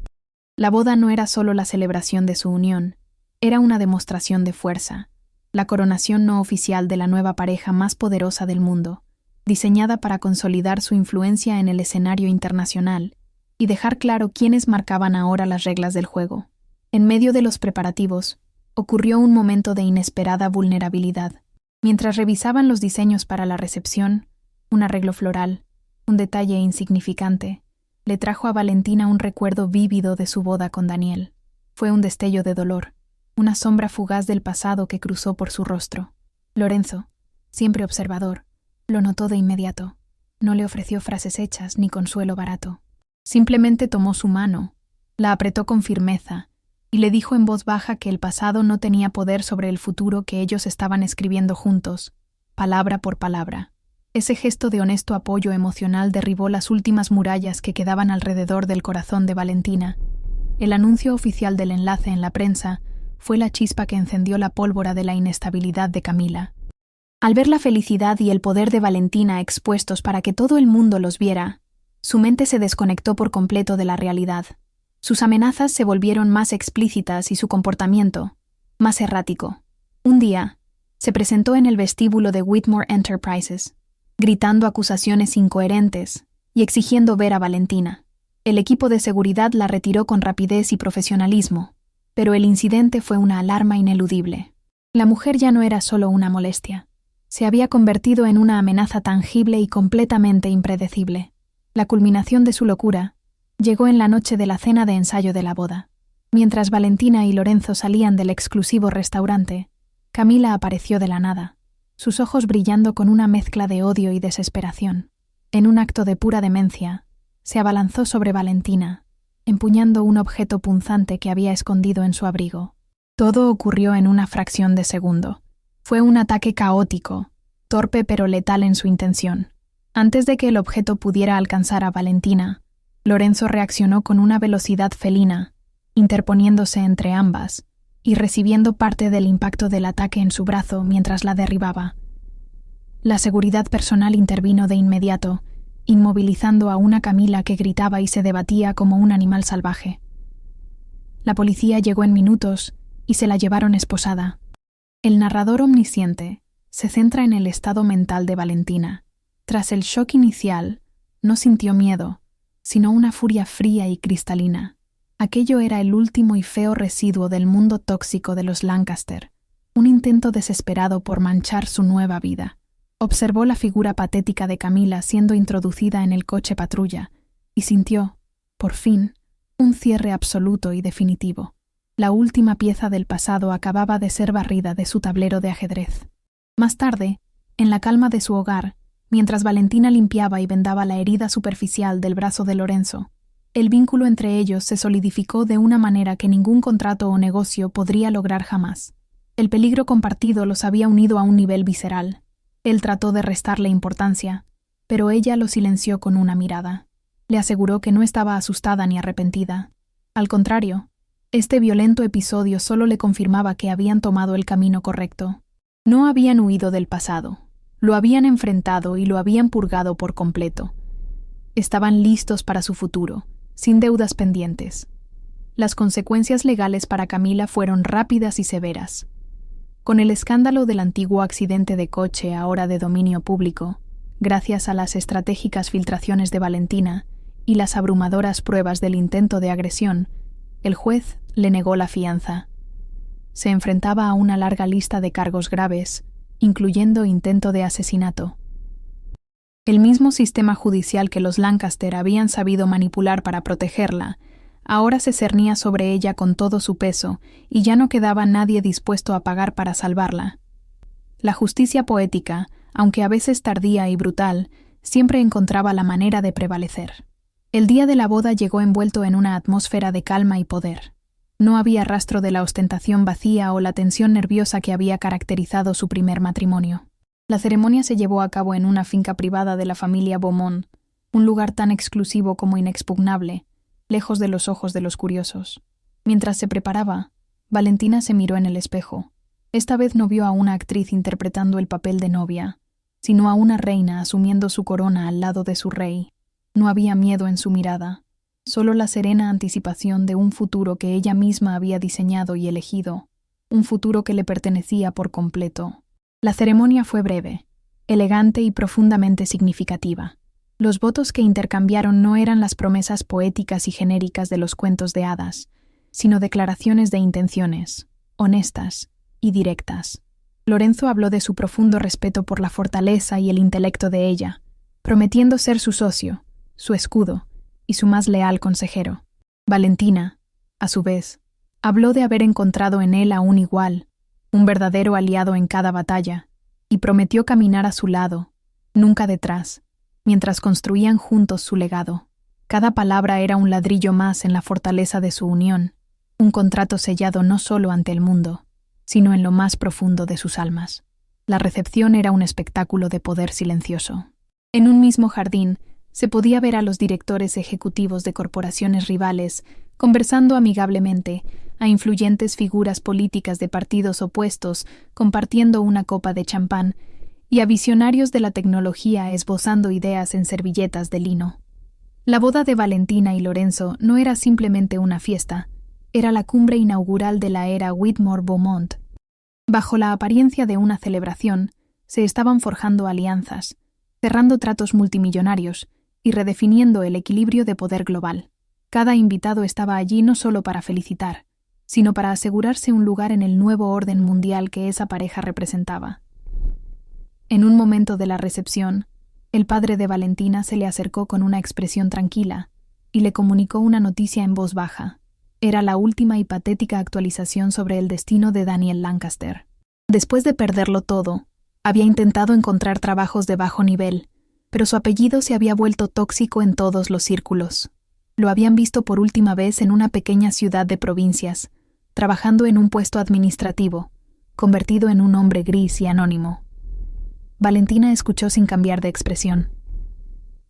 La boda no era solo la celebración de su unión, era una demostración de fuerza, la coronación no oficial de la nueva pareja más poderosa del mundo, diseñada para consolidar su influencia en el escenario internacional y dejar claro quiénes marcaban ahora las reglas del juego. En medio de los preparativos, ocurrió un momento de inesperada vulnerabilidad. Mientras revisaban los diseños para la recepción, un arreglo floral, un detalle insignificante, le trajo a Valentina un recuerdo vívido de su boda con Daniel. Fue un destello de dolor, una sombra fugaz del pasado que cruzó por su rostro. Lorenzo, siempre observador, lo notó de inmediato. No le ofreció frases hechas ni consuelo barato. Simplemente tomó su mano, la apretó con firmeza y le dijo en voz baja que el pasado no tenía poder sobre el futuro que ellos estaban escribiendo juntos, palabra por palabra. Ese gesto de honesto apoyo emocional derribó las últimas murallas que quedaban alrededor del corazón de Valentina. El anuncio oficial del enlace en la prensa fue la chispa que encendió la pólvora de la inestabilidad de Camila. Al ver la felicidad y el poder de Valentina expuestos para que todo el mundo los viera, su mente se desconectó por completo de la realidad. Sus amenazas se volvieron más explícitas y su comportamiento más errático. Un día, se presentó en el vestíbulo de Whitmore Enterprises, gritando acusaciones incoherentes y exigiendo ver a Valentina. El equipo de seguridad la retiró con rapidez y profesionalismo, pero el incidente fue una alarma ineludible. La mujer ya no era solo una molestia. Se había convertido en una amenaza tangible y completamente impredecible. La culminación de su locura llegó en la noche de la cena de ensayo de la boda. Mientras Valentina y Lorenzo salían del exclusivo restaurante, Camila apareció de la nada, sus ojos brillando con una mezcla de odio y desesperación. En un acto de pura demencia, se abalanzó sobre Valentina, empuñando un objeto punzante que había escondido en su abrigo. Todo ocurrió en una fracción de segundo. Fue un ataque caótico, torpe pero letal en su intención. Antes de que el objeto pudiera alcanzar a Valentina, Lorenzo reaccionó con una velocidad felina, interponiéndose entre ambas y recibiendo parte del impacto del ataque en su brazo mientras la derribaba. La seguridad personal intervino de inmediato, inmovilizando a una Camila que gritaba y se debatía como un animal salvaje. La policía llegó en minutos y se la llevaron esposada. El narrador omnisciente se centra en el estado mental de Valentina. Tras el shock inicial, no sintió miedo, sino una furia fría y cristalina. Aquello era el último y feo residuo del mundo tóxico de los Lancaster, un intento desesperado por manchar su nueva vida. Observó la figura patética de Camila siendo introducida en el coche patrulla y sintió, por fin, un cierre absoluto y definitivo. La última pieza del pasado acababa de ser barrida de su tablero de ajedrez. Más tarde, en la calma de su hogar, mientras Valentina limpiaba y vendaba la herida superficial del brazo de Lorenzo, el vínculo entre ellos se solidificó de una manera que ningún contrato o negocio podría lograr jamás. El peligro compartido los había unido a un nivel visceral. Él trató de restarle importancia, pero ella lo silenció con una mirada. Le aseguró que no estaba asustada ni arrepentida. Al contrario, este violento episodio solo le confirmaba que habían tomado el camino correcto. No habían huido del pasado. Lo habían enfrentado y lo habían purgado por completo. Estaban listos para su futuro, sin deudas pendientes. Las consecuencias legales para Camila fueron rápidas y severas. Con el escándalo del antiguo accidente de coche ahora de dominio público, gracias a las estratégicas filtraciones de Valentina y las abrumadoras pruebas del intento de agresión, el juez le negó la fianza. Se enfrentaba a una larga lista de cargos graves, incluyendo intento de asesinato. El mismo sistema judicial que los Lancaster habían sabido manipular para protegerla, ahora se cernía sobre ella con todo su peso y ya no quedaba nadie dispuesto a pagar para salvarla. La justicia poética, aunque a veces tardía y brutal, siempre encontraba la manera de prevalecer. El día de la boda llegó envuelto en una atmósfera de calma y poder. No había rastro de la ostentación vacía o la tensión nerviosa que había caracterizado su primer matrimonio. La ceremonia se llevó a cabo en una finca privada de la familia Beaumont, un lugar tan exclusivo como inexpugnable, lejos de los ojos de los curiosos. Mientras se preparaba, Valentina se miró en el espejo. Esta vez no vio a una actriz interpretando el papel de novia, sino a una reina asumiendo su corona al lado de su rey. No había miedo en su mirada, solo la serena anticipación de un futuro que ella misma había diseñado y elegido, un futuro que le pertenecía por completo. La ceremonia fue breve, elegante y profundamente significativa. Los votos que intercambiaron no eran las promesas poéticas y genéricas de los cuentos de hadas, sino declaraciones de intenciones, honestas y directas. Lorenzo habló de su profundo respeto por la fortaleza y el intelecto de ella, prometiendo ser su socio, su escudo y su más leal consejero. Valentina, a su vez, habló de haber encontrado en él a un igual, un verdadero aliado en cada batalla, y prometió caminar a su lado, nunca detrás, mientras construían juntos su legado. Cada palabra era un ladrillo más en la fortaleza de su unión, un contrato sellado no solo ante el mundo, sino en lo más profundo de sus almas. La recepción era un espectáculo de poder silencioso. En un mismo jardín, se podía ver a los directores ejecutivos de corporaciones rivales conversando amigablemente, a influyentes figuras políticas de partidos opuestos compartiendo una copa de champán, y a visionarios de la tecnología esbozando ideas en servilletas de lino. La boda de Valentina y Lorenzo no era simplemente una fiesta, era la cumbre inaugural de la era Whitmore-Beaumont. Bajo la apariencia de una celebración, se estaban forjando alianzas, cerrando tratos multimillonarios y redefiniendo el equilibrio de poder global. Cada invitado estaba allí no solo para felicitar, sino para asegurarse un lugar en el nuevo orden mundial que esa pareja representaba. En un momento de la recepción, el padre de Valentina se le acercó con una expresión tranquila y le comunicó una noticia en voz baja. Era la última y patética actualización sobre el destino de Daniel Lancaster. Después de perderlo todo, había intentado encontrar trabajos de bajo nivel, pero su apellido se había vuelto tóxico en todos los círculos. Lo habían visto por última vez en una pequeña ciudad de provincias, trabajando en un puesto administrativo, convertido en un hombre gris y anónimo. Valentina escuchó sin cambiar de expresión.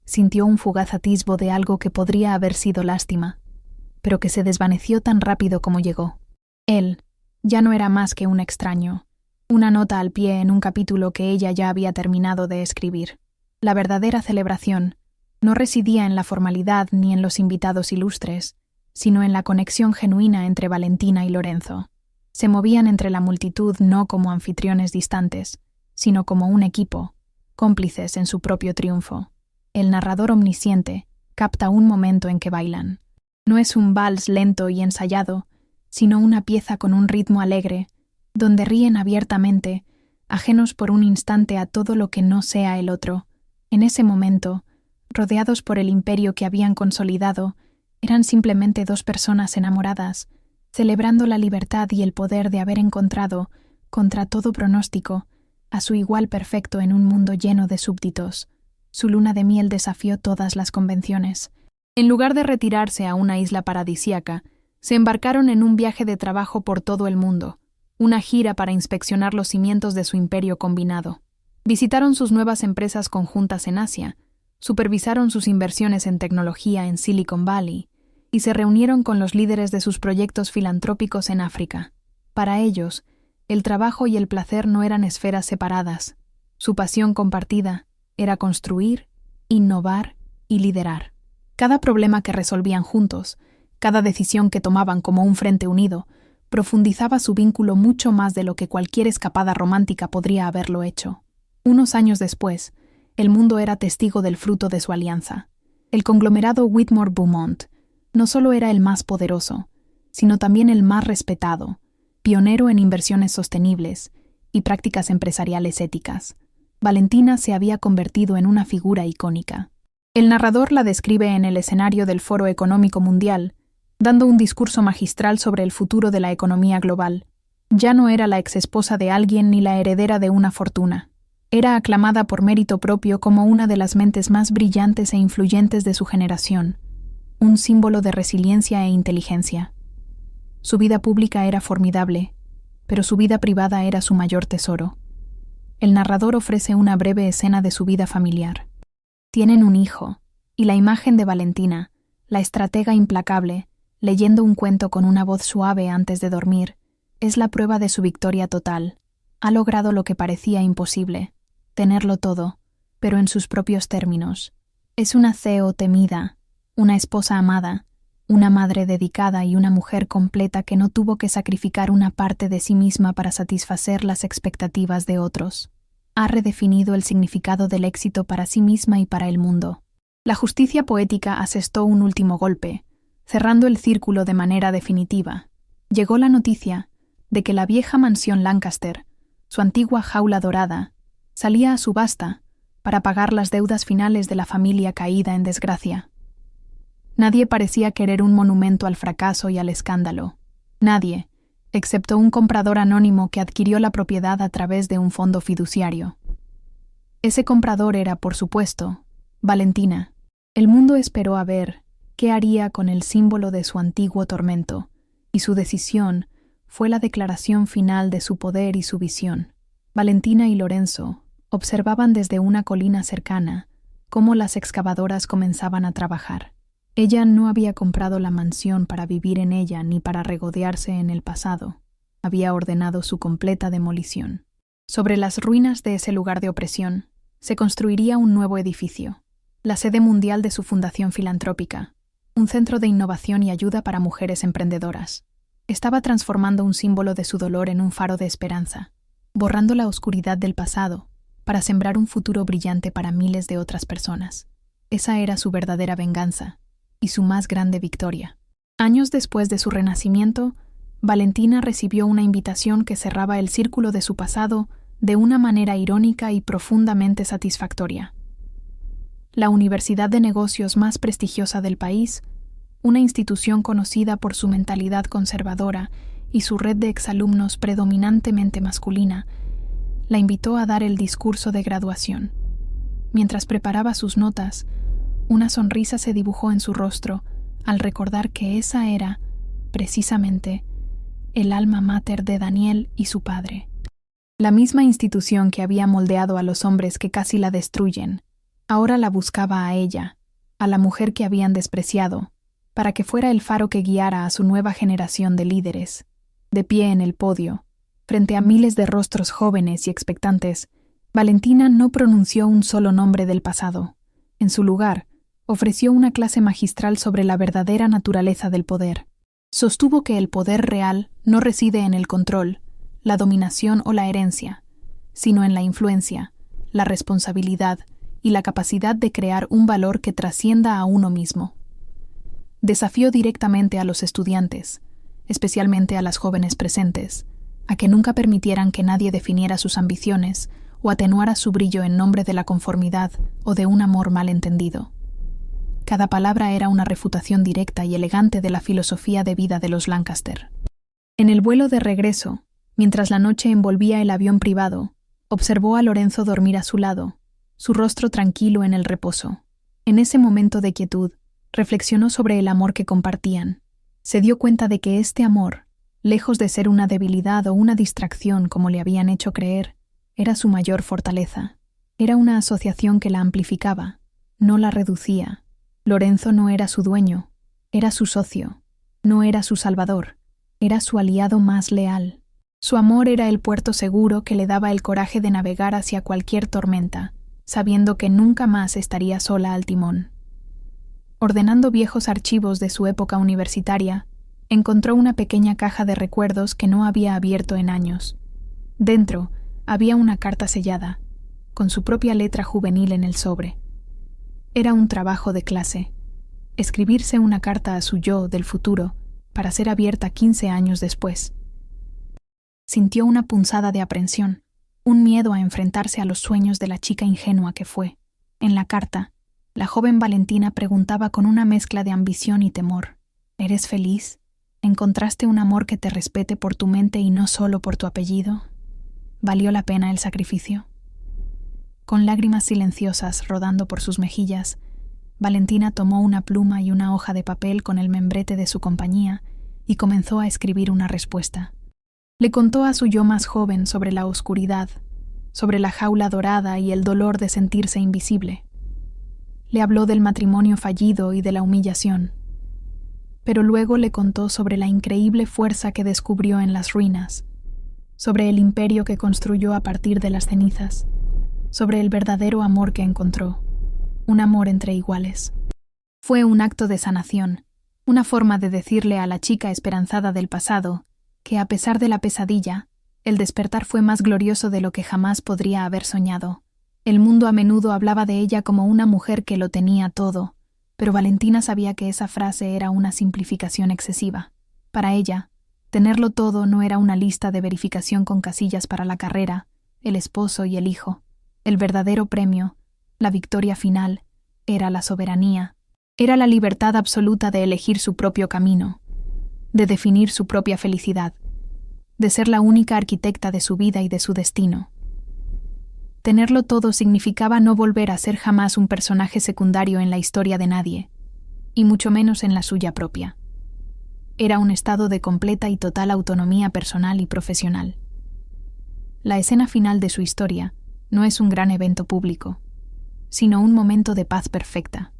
Sintió un fugaz atisbo de algo que podría haber sido lástima, pero que se desvaneció tan rápido como llegó. Él ya no era más que un extraño, una nota al pie en un capítulo que ella ya había terminado de escribir. La verdadera celebración no residía en la formalidad ni en los invitados ilustres, sino en la conexión genuina entre Valentina y Lorenzo. Se movían entre la multitud no como anfitriones distantes, sino como un equipo, cómplices en su propio triunfo. El narrador omnisciente capta un momento en que bailan. No es un vals lento y ensayado, sino una pieza con un ritmo alegre, donde ríen abiertamente, ajenos por un instante a todo lo que no sea el otro. En ese momento, rodeados por el imperio que habían consolidado, eran simplemente dos personas enamoradas, celebrando la libertad y el poder de haber encontrado, contra todo pronóstico, a su igual perfecto en un mundo lleno de súbditos. Su luna de miel desafió todas las convenciones. En lugar de retirarse a una isla paradisíaca, se embarcaron en un viaje de trabajo por todo el mundo, una gira para inspeccionar los cimientos de su imperio combinado. Visitaron sus nuevas empresas conjuntas en Asia, supervisaron sus inversiones en tecnología en Silicon Valley y se reunieron con los líderes de sus proyectos filantrópicos en África. Para ellos, el trabajo y el placer no eran esferas separadas. Su pasión compartida era construir, innovar y liderar. Cada problema que resolvían juntos, cada decisión que tomaban como un frente unido, profundizaba su vínculo mucho más de lo que cualquier escapada romántica podría haberlo hecho. Unos años después, el mundo era testigo del fruto de su alianza. El conglomerado Whitmore Beaumont no solo era el más poderoso, sino también el más respetado, pionero en inversiones sostenibles y prácticas empresariales éticas. Valentina se había convertido en una figura icónica. El narrador la describe en el escenario del Foro Económico Mundial, dando un discurso magistral sobre el futuro de la economía global. Ya no era la exesposa de alguien ni la heredera de una fortuna. Era aclamada por mérito propio como una de las mentes más brillantes e influyentes de su generación, un símbolo de resiliencia e inteligencia. Su vida pública era formidable, pero su vida privada era su mayor tesoro. El narrador ofrece una breve escena de su vida familiar. Tienen un hijo, y la imagen de Valentina, la estratega implacable, leyendo un cuento con una voz suave antes de dormir, es la prueba de su victoria total. Ha logrado lo que parecía imposible, tenerlo todo, pero en sus propios términos. Es una CEO temida, una esposa amada, una madre dedicada y una mujer completa que no tuvo que sacrificar una parte de sí misma para satisfacer las expectativas de otros. Ha redefinido el significado del éxito para sí misma y para el mundo. La justicia poética asestó un último golpe, cerrando el círculo de manera definitiva. Llegó la noticia de que la vieja mansión Lancaster, su antigua jaula dorada, salía a subasta para pagar las deudas finales de la familia caída en desgracia. Nadie parecía querer un monumento al fracaso y al escándalo. Nadie, excepto un comprador anónimo que adquirió la propiedad a través de un fondo fiduciario. Ese comprador era, por supuesto, Valentina. El mundo esperó a ver qué haría con el símbolo de su antiguo tormento, y su decisión fue la declaración final de su poder y su visión. Valentina y Lorenzo observaban desde una colina cercana cómo las excavadoras comenzaban a trabajar. Ella no había comprado la mansión para vivir en ella ni para regodearse en el pasado. Había ordenado su completa demolición. Sobre las ruinas de ese lugar de opresión, se construiría un nuevo edificio, la sede mundial de su fundación filantrópica, un centro de innovación y ayuda para mujeres emprendedoras. Estaba transformando un símbolo de su dolor en un faro de esperanza, borrando la oscuridad del pasado para sembrar un futuro brillante para miles de otras personas. Esa era su verdadera venganza y su más grande victoria. Años después de su renacimiento, Valentina recibió una invitación que cerraba el círculo de su pasado de una manera irónica y profundamente satisfactoria. La Universidad de Negocios más prestigiosa del país, una institución conocida por su mentalidad conservadora y su red de exalumnos predominantemente masculina, la invitó a dar el discurso de graduación. Mientras preparaba sus notas, una sonrisa se dibujó en su rostro al recordar que esa era, precisamente, el alma mater de Daniel y su padre. La misma institución que había moldeado a los hombres que casi la destruyen, ahora la buscaba a ella, a la mujer que habían despreciado, para que fuera el faro que guiara a su nueva generación de líderes. De pie en el podio, frente a miles de rostros jóvenes y expectantes, Valentina no pronunció un solo nombre del pasado. En su lugar, ofreció una clase magistral sobre la verdadera naturaleza del poder. Sostuvo que el poder real no reside en el control, la dominación o la herencia, sino en la influencia, la responsabilidad y la capacidad de crear un valor que trascienda a uno mismo. Desafió directamente a los estudiantes, especialmente a las jóvenes presentes, a que nunca permitieran que nadie definiera sus ambiciones o atenuara su brillo en nombre de la conformidad o de un amor mal entendido. Cada palabra era una refutación directa y elegante de la filosofía de vida de los Lancaster. En el vuelo de regreso, mientras la noche envolvía el avión privado, observó a Lorenzo dormir a su lado, su rostro tranquilo en el reposo. En ese momento de quietud, reflexionó sobre el amor que compartían. Se dio cuenta de que este amor, lejos de ser una debilidad o una distracción como le habían hecho creer, era su mayor fortaleza. Era una asociación que la amplificaba, no la reducía. Lorenzo no era su dueño, era su socio, no era su salvador, era su aliado más leal. Su amor era el puerto seguro que le daba el coraje de navegar hacia cualquier tormenta, sabiendo que nunca más estaría sola al timón. Ordenando viejos archivos de su época universitaria, encontró una pequeña caja de recuerdos que no había abierto en años. Dentro había una carta sellada, con su propia letra juvenil en el sobre. Era un trabajo de clase, escribirse una carta a su yo del futuro para ser abierta 15 años después. Sintió una punzada de aprensión, un miedo a enfrentarse a los sueños de la chica ingenua que fue. En la carta, la joven Valentina preguntaba con una mezcla de ambición y temor: ¿eres feliz? ¿Encontraste un amor que te respete por tu mente y no solo por tu apellido? ¿Valió la pena el sacrificio? Con lágrimas silenciosas rodando por sus mejillas, Valentina tomó una pluma y una hoja de papel con el membrete de su compañía y comenzó a escribir una respuesta. Le contó a su yo más joven sobre la oscuridad, sobre la jaula dorada y el dolor de sentirse invisible. Le habló del matrimonio fallido y de la humillación. Pero luego le contó sobre la increíble fuerza que descubrió en las ruinas, sobre el imperio que construyó a partir de las cenizas, sobre el verdadero amor que encontró, un amor entre iguales. Fue un acto de sanación, una forma de decirle a la chica esperanzada del pasado que, a pesar de la pesadilla, el despertar fue más glorioso de lo que jamás podría haber soñado. El mundo a menudo hablaba de ella como una mujer que lo tenía todo, pero Valentina sabía que esa frase era una simplificación excesiva. Para ella, tenerlo todo no era una lista de verificación con casillas para la carrera, el esposo y el hijo. El verdadero premio, la victoria final, era la soberanía. Era la libertad absoluta de elegir su propio camino, de definir su propia felicidad, de ser la única arquitecta de su vida y de su destino. Tenerlo todo significaba no volver a ser jamás un personaje secundario en la historia de nadie, y mucho menos en la suya propia. Era un estado de completa y total autonomía personal y profesional. La escena final de su historia no es un gran evento público, sino un momento de paz perfecta.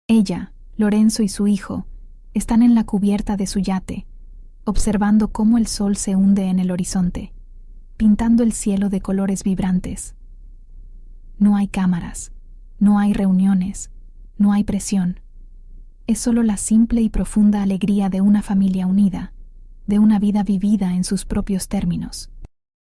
Ella, Lorenzo y su hijo están en la cubierta de su yate, observando cómo el sol se hunde en el horizonte, pintando el cielo de colores vibrantes. No hay cámaras, no hay reuniones, no hay presión. Es solo la simple y profunda alegría de una familia unida, de una vida vivida en sus propios términos.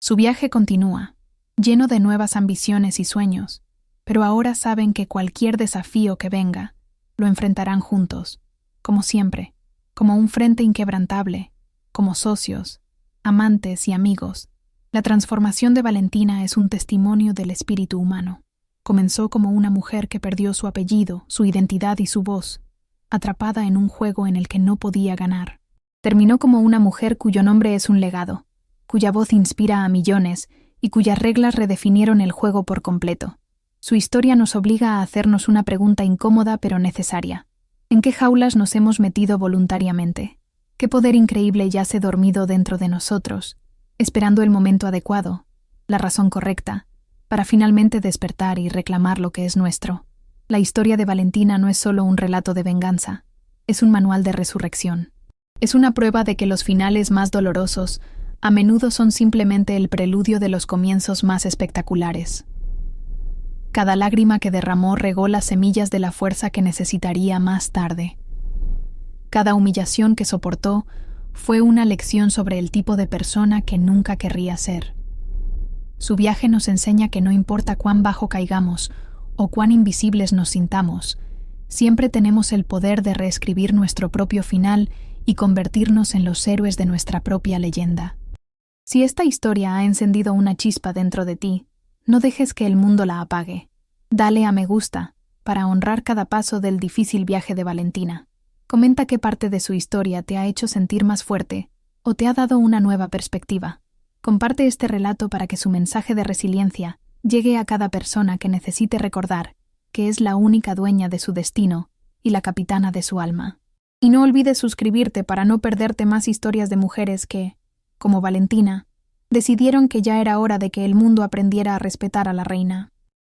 Su viaje continúa, lleno de nuevas ambiciones y sueños, pero ahora saben que cualquier desafío que venga, lo enfrentarán juntos, como siempre, como un frente inquebrantable, como socios, amantes y amigos. La transformación de Valentina es un testimonio del espíritu humano. Comenzó como una mujer que perdió su apellido, su identidad y su voz, atrapada en un juego en el que no podía ganar. Terminó como una mujer cuyo nombre es un legado, cuya voz inspira a millones y cuyas reglas redefinieron el juego por completo. Su historia nos obliga a hacernos una pregunta incómoda pero necesaria. ¿En qué jaulas nos hemos metido voluntariamente? ¿Qué poder increíble yace dormido dentro de nosotros, esperando el momento adecuado, la razón correcta, para finalmente despertar y reclamar lo que es nuestro? La historia de Valentina no es solo un relato de venganza, es un manual de resurrección. Es una prueba de que los finales más dolorosos a menudo son simplemente el preludio de los comienzos más espectaculares. Cada lágrima que derramó regó las semillas de la fuerza que necesitaría más tarde. Cada humillación que soportó fue una lección sobre el tipo de persona que nunca querría ser. Su viaje nos enseña que no importa cuán bajo caigamos o cuán invisibles nos sintamos, siempre tenemos el poder de reescribir nuestro propio final y convertirnos en los héroes de nuestra propia leyenda. Si esta historia ha encendido una chispa dentro de ti, no dejes que el mundo la apague. Dale a me gusta para honrar cada paso del difícil viaje de Valentina. Comenta qué parte de su historia te ha hecho sentir más fuerte o te ha dado una nueva perspectiva. Comparte este relato para que su mensaje de resiliencia llegue a cada persona que necesite recordar que es la única dueña de su destino y la capitana de su alma. Y no olvides suscribirte para no perderte más historias de mujeres que, como Valentina, decidieron que ya era hora de que el mundo aprendiera a respetar a la reina.